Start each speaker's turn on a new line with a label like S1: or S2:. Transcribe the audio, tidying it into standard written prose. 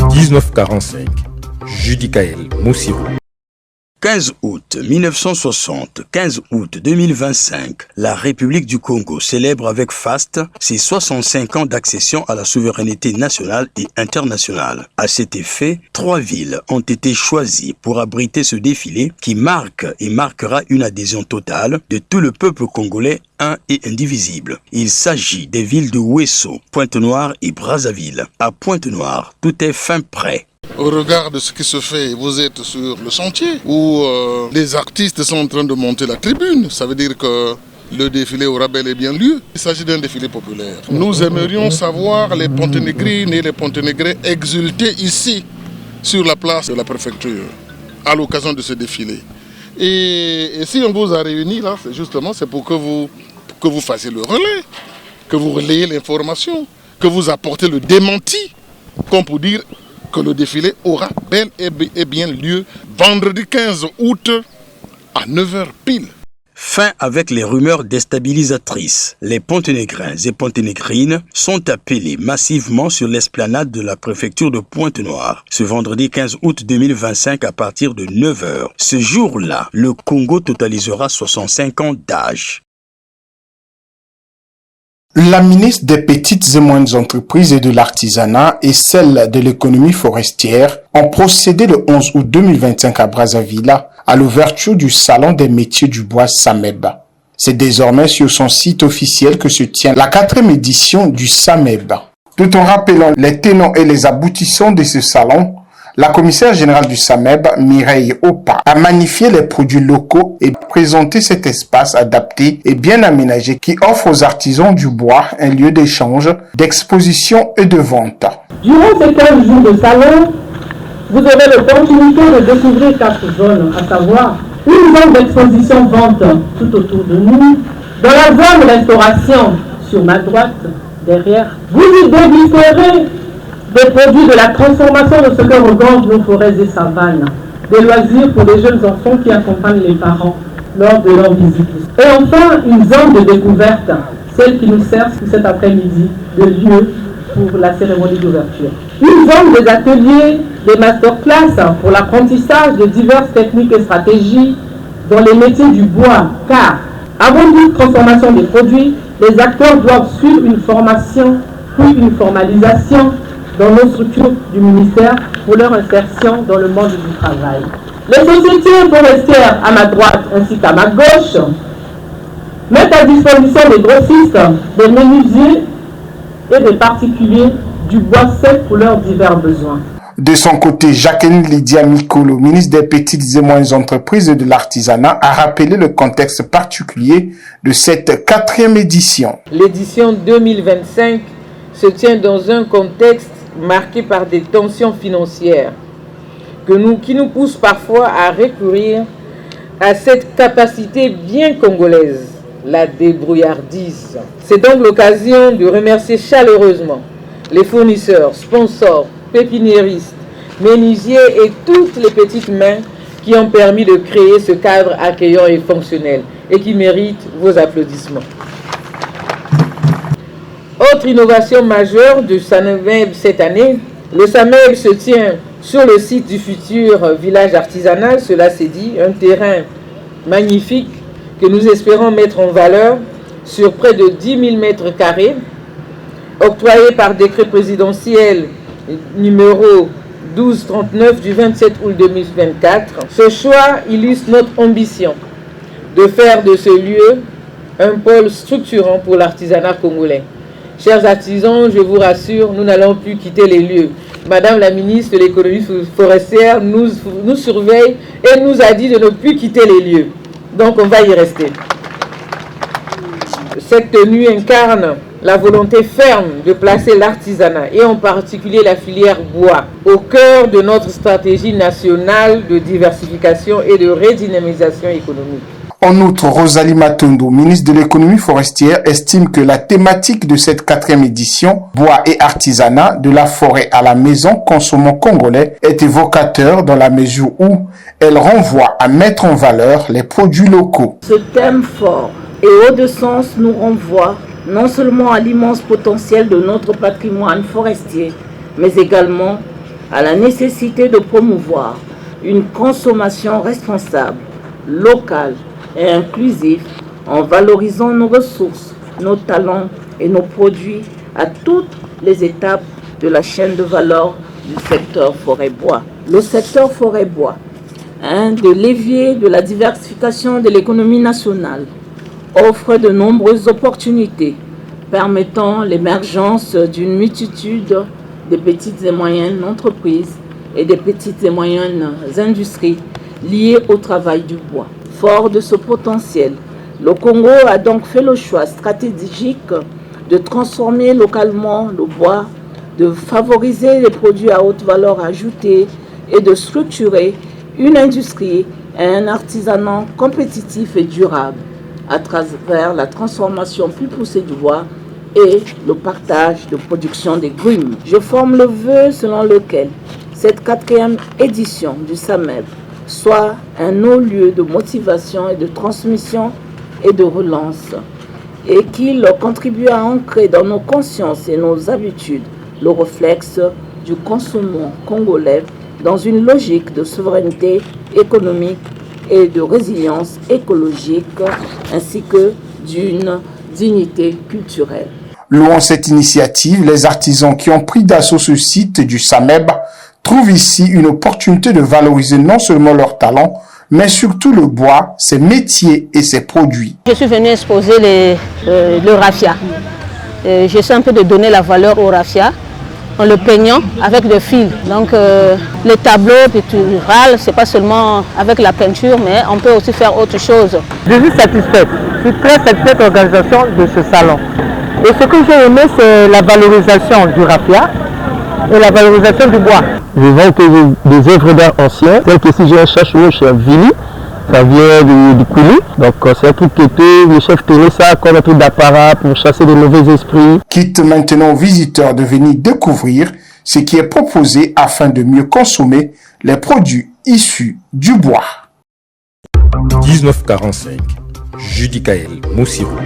S1: 1945, Judicaël Moussirou.
S2: 15 août 1960, 15 août 2025, la République du Congo célèbre avec faste ses 65 ans d'accession à la souveraineté nationale et internationale. À cet effet, 3 villes ont été choisies pour abriter ce défilé qui marque et marquera une adhésion totale de tout le peuple congolais, un et indivisible. Il s'agit des villes de Ouesso, Pointe-Noire et Brazzaville. À Pointe-Noire, tout est fin prêt.
S3: Au regard de ce qui se fait, vous êtes sur le chantier où les artistes sont en train de monter la tribune. Ça veut dire que le défilé aura bel et bien lieu. Il s'agit d'un défilé populaire. Nous aimerions savoir les Ponténégrines et les Ponténégrins exulter ici, sur la place de la préfecture, à l'occasion de ce défilé. Et si on vous a réunis là, c'est pour que vous fassiez le relais, que vous relayez l'information, que vous apportez le démenti, comme pour dire que le défilé aura bel et bien lieu vendredi 15 août à 9h pile.
S2: Fin avec les rumeurs déstabilisatrices. Les Ponténégrins et Ponténégrines sont appelés massivement sur l'esplanade de la préfecture de Pointe-Noire ce vendredi 15 août 2025 à partir de 9h. Ce jour-là, le Congo totalisera 65 ans d'âge.
S4: La ministre des Petites et Moyennes Entreprises et de l'Artisanat et celle de l'économie forestière ont procédé le 11 août 2025 à Brazzaville à l'ouverture du Salon des métiers du bois SAMEB. C'est désormais sur son site officiel que se tient la 4e édition du SAMEB. Tout en rappelant les tenants et les aboutissants de ce salon, la commissaire générale du SAMEB, Mireille Opa, a magnifié les produits locaux et présenté cet espace adapté et bien aménagé qui offre aux artisans du bois un lieu d'échange, d'exposition et de vente.
S5: Durant ces 15 jours de salon, vous aurez l'opportunité de découvrir 4 zones, à savoir une zone d'exposition-vente tout autour de nous, dans la zone restauration sur ma droite, derrière. Vous y dégusterez des produits de la transformation de ce que regorgent nos forêts et savanes, des loisirs pour les jeunes enfants qui accompagnent les parents lors de leur visite. Et enfin, une zone de découverte, celle qui nous sert cet après-midi de lieu pour la cérémonie d'ouverture. Une zone des ateliers, des masterclass pour l'apprentissage de diverses techniques et stratégies dans les métiers du bois, car avant toute transformation des produits, les acteurs doivent suivre une formation puis une formalisation dans nos structures du ministère pour leur insertion dans le monde du travail. Les sociétés forestières à ma droite ainsi qu'à ma gauche mettent à disposition des grossistes, des menuisiers et des particuliers du bois sec pour leurs divers besoins.
S4: De son côté, Jacqueline Lydia Mikolo, ministre des Petites et Moyennes Entreprises et de l'Artisanat, a rappelé le contexte particulier de cette 4e édition.
S6: L'édition 2025 se tient dans un contexte marqué par des tensions financières qui nous poussent parfois à recourir à cette capacité bien congolaise, la débrouillardise. C'est donc l'occasion de remercier chaleureusement les fournisseurs, sponsors, pépiniéristes, menuisiers et toutes les petites mains qui ont permis de créer ce cadre accueillant et fonctionnel et qui méritent vos applaudissements. Autre innovation majeure du SAMEB cette année, le SAMEB se tient sur le site du futur village artisanal, cela s'est dit, un terrain magnifique que nous espérons mettre en valeur sur près de 10 000 mètres carrés, octroyé par décret présidentiel numéro 1239 du 27 août 2024. Ce choix illustre notre ambition de faire de ce lieu un pôle structurant pour l'artisanat congolais. Chers artisans, je vous rassure, nous n'allons plus quitter les lieux. Madame la ministre de l'économie forestière nous surveille et nous a dit de ne plus quitter les lieux. Donc on va y rester. Cette tenue incarne la volonté ferme de placer l'artisanat et en particulier la filière bois au cœur de notre stratégie nationale de diversification et de redynamisation économique.
S4: En outre, Rosalie Matondo, ministre de l'économie forestière, estime que la thématique de cette 4e édition, bois et artisanat, de la forêt à la maison, consommant congolais, est évocateur dans la mesure où elle renvoie à mettre en valeur les produits locaux.
S7: Ce thème fort et haut de sens nous renvoie non seulement à l'immense potentiel de notre patrimoine forestier, mais également à la nécessité de promouvoir une consommation responsable, locale et inclusive en valorisant nos ressources, nos talents et nos produits à toutes les étapes de la chaîne de valeur du secteur forêt-bois. Le secteur forêt-bois, un des leviers de la diversification de l'économie nationale, offre de nombreuses opportunités permettant l'émergence d'une multitude de petites et moyennes entreprises et des petites et moyennes industries liées au travail du bois. Fort de ce potentiel, le Congo a donc fait le choix stratégique de transformer localement le bois, de favoriser les produits à haute valeur ajoutée et de structurer une industrie et un artisanat compétitif et durable à travers la transformation plus poussée du bois et le partage de production des grumes. Je forme le vœu selon lequel cette 4e édition du SAMEB soit un haut lieu de motivation et de transmission et de relance, et qu'il contribue à ancrer dans nos consciences et nos habitudes le réflexe du consommant congolais dans une logique de souveraineté économique et de résilience écologique, ainsi que d'une dignité culturelle.
S4: Louant cette initiative, les artisans qui ont pris d'assaut ce site du SAMEB trouvent ici une opportunité de valoriser non seulement leurs talents, mais surtout le bois, ses métiers et ses produits.
S8: Je suis venu exposer le raffia. J'essaie un peu de donner la valeur au raffia en le peignant avec des fils. Donc les tableaux picturales, c'est pas seulement avec la peinture, mais on peut aussi faire autre chose.
S9: Je suis satisfaite. Je suis très satisfaite de l'organisation de ce salon. Et ce que j'ai aimé, c'est la valorisation du raffia et la valorisation du bois. Je vends des œuvres d'art anciennes, telles que si j'ai un chachouche chez Vili, ça vient du Koulou. Donc c'est un truc qui était, le chef tenait ça comme un truc d'apparat pour chasser de mauvais esprits.
S4: Quitte maintenant aux visiteurs de venir découvrir ce qui est proposé afin de mieux consommer les produits issus du bois.
S1: 1945, Judicaël Moussirou.